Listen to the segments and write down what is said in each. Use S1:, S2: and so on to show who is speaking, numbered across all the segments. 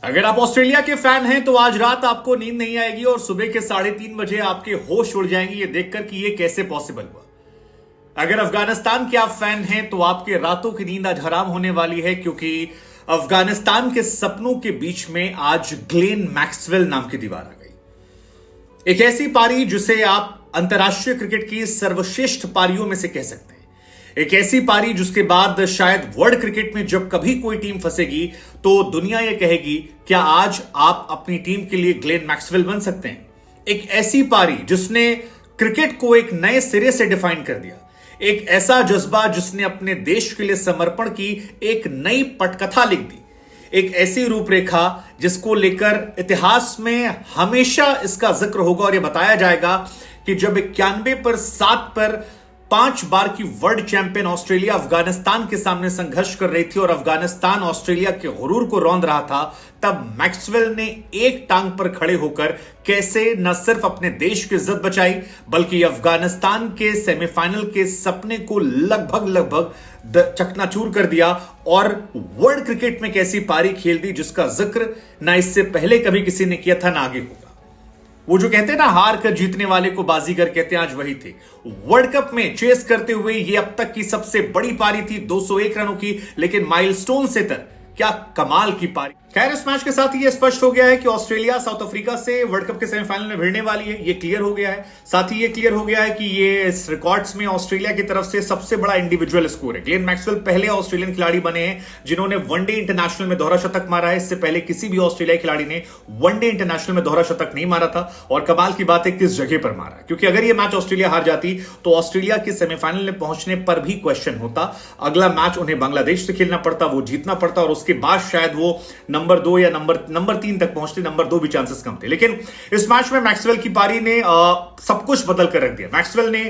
S1: अगर आप ऑस्ट्रेलिया के फैन हैं तो आज रात आपको नींद नहीं आएगी और सुबह के 3:30 बजे आपके होश उड़ जाएंगे ये देखकर कि ये कैसे पॉसिबल हुआ। अगर अफगानिस्तान के आप फैन हैं तो आपके रातों की नींद आज हराम होने वाली है, क्योंकि अफगानिस्तान के सपनों के बीच में आज ग्लेन मैक्सवेल नाम की दीवार आ गई। एक ऐसी पारी जिसे आप अंतर्राष्ट्रीय क्रिकेट की सर्वश्रेष्ठ पारियों में से कह सकते हैं। एक ऐसी पारी जिसके बाद शायद वर्ल्ड क्रिकेट में जब कभी कोई टीम फंसेगी तो दुनिया यह कहेगी, क्या आज आप अपनी टीम के लिए ग्लेन मैक्सवेल बन सकते हैं। एक ऐसी पारी जिसने क्रिकेट को एक नए सिरे से डिफाइन कर दिया। एक ऐसा जज्बा जिसने अपने देश के लिए समर्पण की एक नई पटकथा लिख दी। एक ऐसी रूपरेखा जिसको लेकर इतिहास में हमेशा इसका जिक्र होगा और यह बताया जाएगा कि जब 91 पर 7 पर 5 बार की वर्ल्ड चैंपियन ऑस्ट्रेलिया अफगानिस्तान के सामने संघर्ष कर रही थी और अफगानिस्तान ऑस्ट्रेलिया के गुरूर को रौंद रहा था, तब मैक्सवेल ने एक टांग पर खड़े होकर कैसे न सिर्फ अपने देश की इज्जत बचाई बल्कि अफगानिस्तान के सेमीफाइनल के सपने को लगभग चकनाचूर कर दिया और वर्ल्ड क्रिकेट में कैसी पारी खेल दी जिसका जिक्र ना इससे पहले कभी किसी ने किया था ना आगे होगा। वो जो कहते हैं ना, हार कर जीतने वाले को बाजीगर कहते हैं, आज वही थे। वर्ल्ड कप में चेस करते हुए ये अब तक की सबसे बड़ी पारी थी 201 रनों की, लेकिन माइलस्टोन से तक क्या कमाल की पारी। खैर, इस मैच के साथ ये स्पष्ट हो गया है कि ऑस्ट्रेलिया साउथ अफ्रीका से वर्ल्ड कप के सेमीफाइनल में भिड़ने वाली है। ये क्लियर हो गया है। साथ ही ये क्लियर हो गया है कि ये इस रिकॉर्ड्स में ऑस्ट्रेलिया की तरफ से सबसे बड़ा इंडिविजुअल स्कोर है। ग्लेन मैक्सवेल पहले ऑस्ट्रेलियन खिलाड़ी बने हैं जिन्होंने वनडे इंटरनेशनल में दोहरा शतक मारा है। इससे पहले किसी भी ऑस्ट्रेलियाई खिलाड़ी ने वनडे इंटरनेशनल में दोहरा शतक नहीं मारा था। और कमाल की बात है किस जगह पर मारा, क्योंकि अगर ये मैच ऑस्ट्रेलिया हार जाती तो ऑस्ट्रेलिया के सेमीफाइनल में पहुंचने पर भी क्वेश्चन होता। अगला मैच उन्हें बांग्लादेश से खेलना पड़ता, वो जीतना पड़ता और उसके बाद शायद वो नंबर 2 या नंबर 3 तक पहुंचते। नंबर 2 भी चांसेस कम थे। लेकिन इस मैच में मैक्सवेल की पारी ने सब कुछ बदल कर रख दिया। मैक्सवेल ने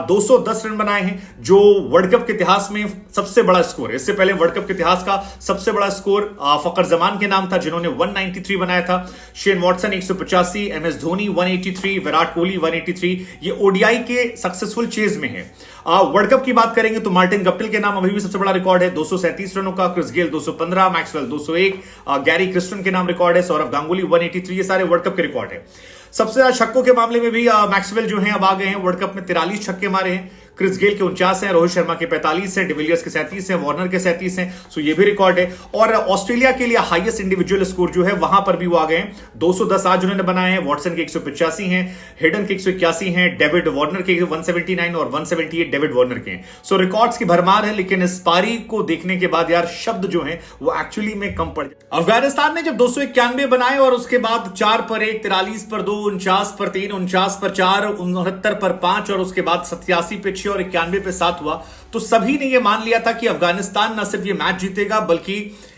S1: 210 रन बनाए हैं, जो वर्ल्ड कप के इतिहास में सबसे बड़ा स्कोर है। इससे पहले वर्ल्ड कप के इतिहास का सबसे बड़ा स्कोर फकर जमान के नाम था, जिन्होंने 193 बनाया था। Shane Watson 185, MS Dhoni 183, Virat Kohli 183। ये ओडीआई के सक्सेसफुल चेज में है। वर्ल्ड कप की बात करेंगे तो मार्टिन गप्टिल के नाम अभी भी सबसे बड़ा रिकॉर्ड है, 237 रनों का। Chris Gayle 215, Maxwell 201, Gary Kirsten के नाम रिकॉर्ड है। सौरव गांगुली 183। ये सारे वर्ल्ड कप के रिकॉर्ड है। सबसे ज्यादा छक्कों के मामले में भी मैक्सवेल जो हैं अब आ गए हैं। वर्ल्ड कप में 43 छक्के मारे हैं। क्रिस गेल के 49 हैं, रोहित शर्मा के 45 हैं, डिविलियर्स के 37 हैं, वार्नर के 37 हैं। सो ये भी रिकॉर्ड है। और ऑस्ट्रेलिया के लिए हाईएस्ट इंडिविजुअल स्कोर जो है वहां पर भी वो आ गए हैं। 210 आज उन्होंने बनाए हैं। वॉटसन के 185 हैं, हेडन के 181 हैं, डेविड वार्नर के 179 और 178 डेविड वार्नर के हैं। सो रिकॉर्ड्स की भरमार है। लेकिन इस पारी को देखने के बाद यार शब्द जो है वो एक्चुअली में कम पड़ जाए। अफगानिस्तान ने जब 291 बनाए और उसके बाद 4 पर 1, 43 पर 2, 49 पर 3, 49 पर 4, 69 पर 5 और उसके बाद 87 पे 6 और 91 पे 7 हुआ, तो सभी ने यह मान लिया था कि अफगानिस्तान न सिर्फ ये मैच जीतेगा बल्कि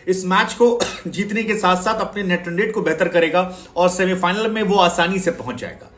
S1: इस मैच को जीतने के साथ साथ अपने नेट रन रेट को बेहतर करेगा और सेमीफाइनल में वो आसानी से पहुंच जाएगा।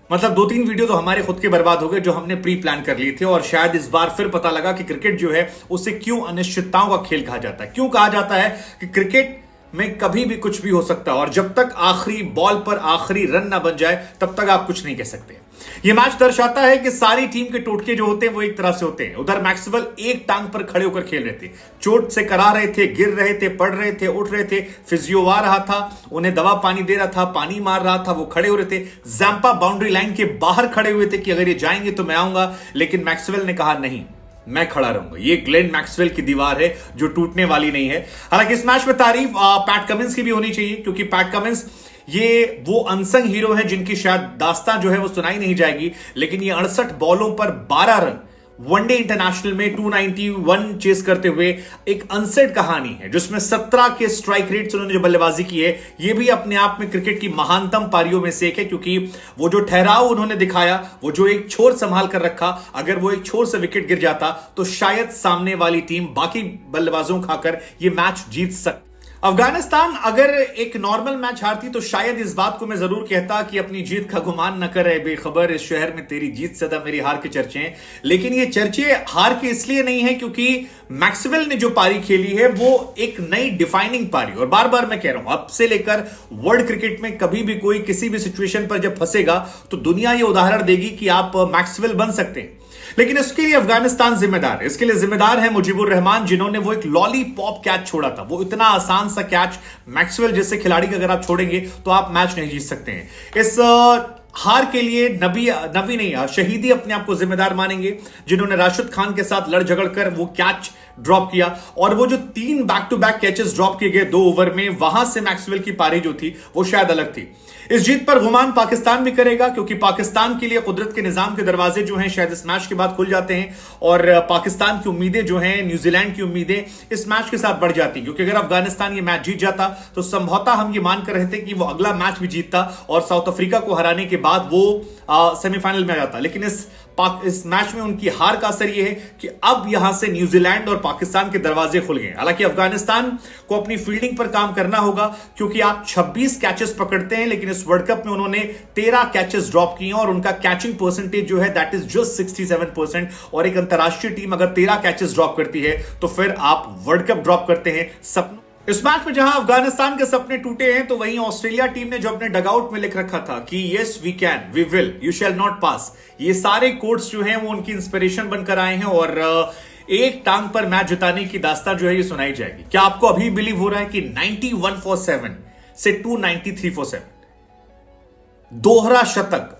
S1: मतलब 2-3 वीडियो तो हमारे खुद के बर्बाद हो गए जो हमने प्री प्लान कर लिए थे। और शायद इस बार फिर पता लगा कि क्रिकेट जो है उसे क्यों अनिश्चितताओं का खेल कहा जाता है। क्यों कहा जाता है कि क्रिकेट में कभी भी कुछ भी हो सकता है और जब तक आखिरी बॉल पर आखिरी रन ना बन जाए तब तक आप कुछ नहीं कह सकते। यह मैच दर्शाता है कि सारी टीम के टोटके जो होते हैं वो एक तरह से होते हैं। उधर मैक्सवेल एक टांग पर खड़े होकर खेल रहे थे, चोट से करा रहे थे, गिर रहे थे, पड़ रहे थे, उठ रहे थे, फिजियो आ रहा था, उन्हें दवा पानी दे रहा था, पानी मार रहा था, वो खड़े हो रहे थे। जैम्पा बाउंड्री लाइन के बाहर खड़े हुए थे कि अगर ये जाएंगे तो मैं आऊंगा, लेकिन मैक्सवेल ने कहा नहीं, मैं खड़ा रहूंगा। ये ग्लेन मैक्सवेल की दीवार है जो टूटने वाली नहीं है। हालांकि इस मैच में तारीफ पैट कमिंस की भी होनी चाहिए, क्योंकि पैट कमिंस ये वो अनसंग हीरो हैं जिनकी शायद दास्तां जो है वो सुनाई नहीं जाएगी, लेकिन ये 68 बॉलों पर 12 रन वनडे इंटरनेशनल में 291 चेस करते हुए एक अनसेट कहानी है, जिसमें 17 के स्ट्राइक रेट से उन्होंने जो बल्लेबाजी की है ये भी अपने आप में क्रिकेट की महानतम पारियों में से एक है। क्योंकि वो जो ठहराव उन्होंने दिखाया, वो जो एक छोर संभाल कर रखा, अगर वो एक छोर से विकेट गिर जाता तो शायद सामने वाली टीम बाकी बल्लेबाजों खाकर ये मैच जीत सकती। अफगानिस्तान अगर एक नॉर्मल मैच हारती तो शायद इस बात को मैं जरूर कहता कि अपनी जीत का गुमान न करे बेखबर, इस शहर में तेरी जीत से ज्यादा मेरी हार के चर्चे हैं। लेकिन ये चर्चे हार के इसलिए नहीं है क्योंकि मैक्सवेल ने जो पारी खेली है वो एक नई डिफाइनिंग पारी, और बार बार मैं कह रहा हूं अब से लेकर वर्ल्ड क्रिकेट में कभी भी कोई किसी भी सिचुएशन पर जब फंसेगा तो दुनिया ये उदाहरण देगी कि आप मैक्सवेल बन सकते हैं। लेकिन इसके लिए अफगानिस्तान जिम्मेदार है। इसके लिए जिम्मेदार है मुजीबुर रहमान, जिन्होंने वो एक लॉलीपॉप कैच छोड़ा था। वो इतना आसान सा कैच मैक्सवेल जैसे खिलाड़ी का अगर आप छोड़ेंगे तो आप मैच नहीं जीत सकते हैं। इस हार के लिए नबी नहीं, शहीदी अपने आप को जिम्मेदार मानेंगे, जिन्होंने राशिद खान के साथ लड़ झगड़ कर वो कैच ड्रॉप किया। और वो जो 3 back to back catches drop किए गए 2 ओवर में, वहां से मैक्सवेल की पारी जो थी वो शायद अलग थी। इस जीत पर गुमान पाकिस्तान भी करेगा, क्योंकि पाकिस्तान के लिए कुदरत के निजाम के दरवाजे जो हैं शायद इस मैच के बाद खुल जाते हैं, और पाकिस्तान की उम्मीदें जो हैं, न्यूजीलैंड की उम्मीदें इस मैच के साथ बढ़ जाती, क्योंकि अगर अफगानिस्तान ये मैच जीत जाता तो संभवतः हम ये मानकर रहे थे कि वो अगला मैच भी जीतता और साउथ अफ्रीका को हराने के बाद वो सेमीफाइनल में आ जाता। लेकिन इस मैच में उनकी हार का असर यह है कि अब यहां से न्यूजीलैंड और पाकिस्तान के दरवाजे खुल गए। हालांकि अफगानिस्तान को अपनी फील्डिंग पर काम करना होगा, क्योंकि आप 26 कैचेस पकड़ते हैं, लेकिन इस वर्ल्ड कप में उन्होंने 13 कैचेस ड्रॉप किए और उनका कैचिंग परसेंटेज जो है दैट इज जस्ट 67%। और एक अंतरराष्ट्रीय टीम अगर 13 कैचेस ड्रॉप करती है तो फिर आप वर्ल्ड कप ड्रॉप करते हैं। इस मैच में जहां अफगानिस्तान के सपने टूटे हैं, तो वहीं ऑस्ट्रेलिया टीम ने जो अपने डगआउट में लिख रखा था कि yes we can, we will, you shall not pass, ये सारे कोट्स जो हैं वो उनकी इंस्पिरेशन बनकर आए हैं और एक टांग पर मैच जिताने की दास्तान जो है ये सुनाई जाएगी। क्या आपको अभी बिलीव हो रहा है कि 91 for 7 से 293 for 7 दोहरा शतक,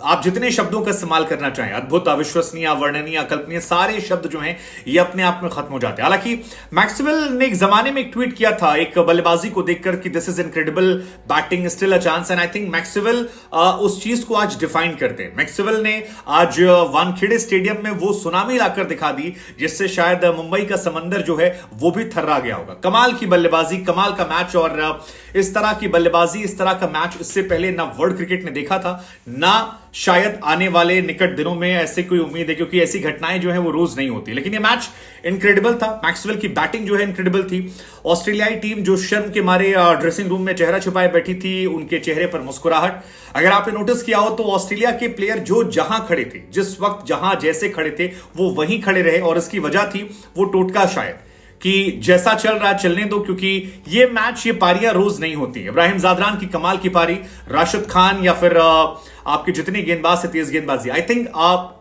S1: आप जितने शब्दों का इस्तेमाल करना चाहें, अद्भुत, अविश्वसनीय, अवर्णनीय, अकल्पनीय, सारे शब्द जो हैं ये अपने आप में खत्म हो जाते हैं। हालांकि मैक्सवेल ने एक जमाने में एक ट्वीट किया था एक बल्लेबाजी को देखकर कि this is incredible batting, still a chance, and I think Maxwell उस चीज को आज डिफाइन करते हैं। मैक्सवेल ने आज वानखेड़े स्टेडियम में वो सुनामी लाकर दिखा दी जिससे शायद मुंबई का समंदर जो है वो भी थर्रा गया होगा। कमाल की बल्लेबाजी, कमाल का मैच, और इस तरह की बल्लेबाजी, इस तरह का मैच इससे पहले ना वर्ल्ड क्रिकेट ने देखा था, ना शायद आने वाले निकट दिनों में ऐसे कोई उम्मीद है, क्योंकि ऐसी घटनाएं जो है वो रोज नहीं होती। लेकिन ये मैच इनक्रेडिबल था। मैक्सवेल की बैटिंग जो है इनक्रेडिबल थी। ऑस्ट्रेलियाई टीम जो शर्म के मारे ड्रेसिंग रूम में चेहरा छुपाए बैठी थी, उनके चेहरे पर मुस्कुराहट, अगर आपने नोटिस किया हो तो ऑस्ट्रेलिया के प्लेयर जो जहां खड़े थे, जिस वक्त जहां जैसे खड़े थे वो वहीं खड़े रहे, और इसकी वजह थी वो टोटका शायद कि जैसा चल रहा है चलने दो, क्योंकि ये मैच, ये पारियां रोज नहीं होती। इब्राहिम जादरान की कमाल की पारी, राशिद खान या फिर आपके जितने गेंदबाज है, तेज गेंदबाजी, आई थिंक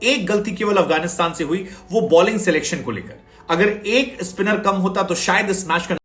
S1: एक गलती केवल अफगानिस्तान से हुई, वो बॉलिंग सिलेक्शन को लेकर। अगर एक स्पिनर कम होता तो शायद इस मैच का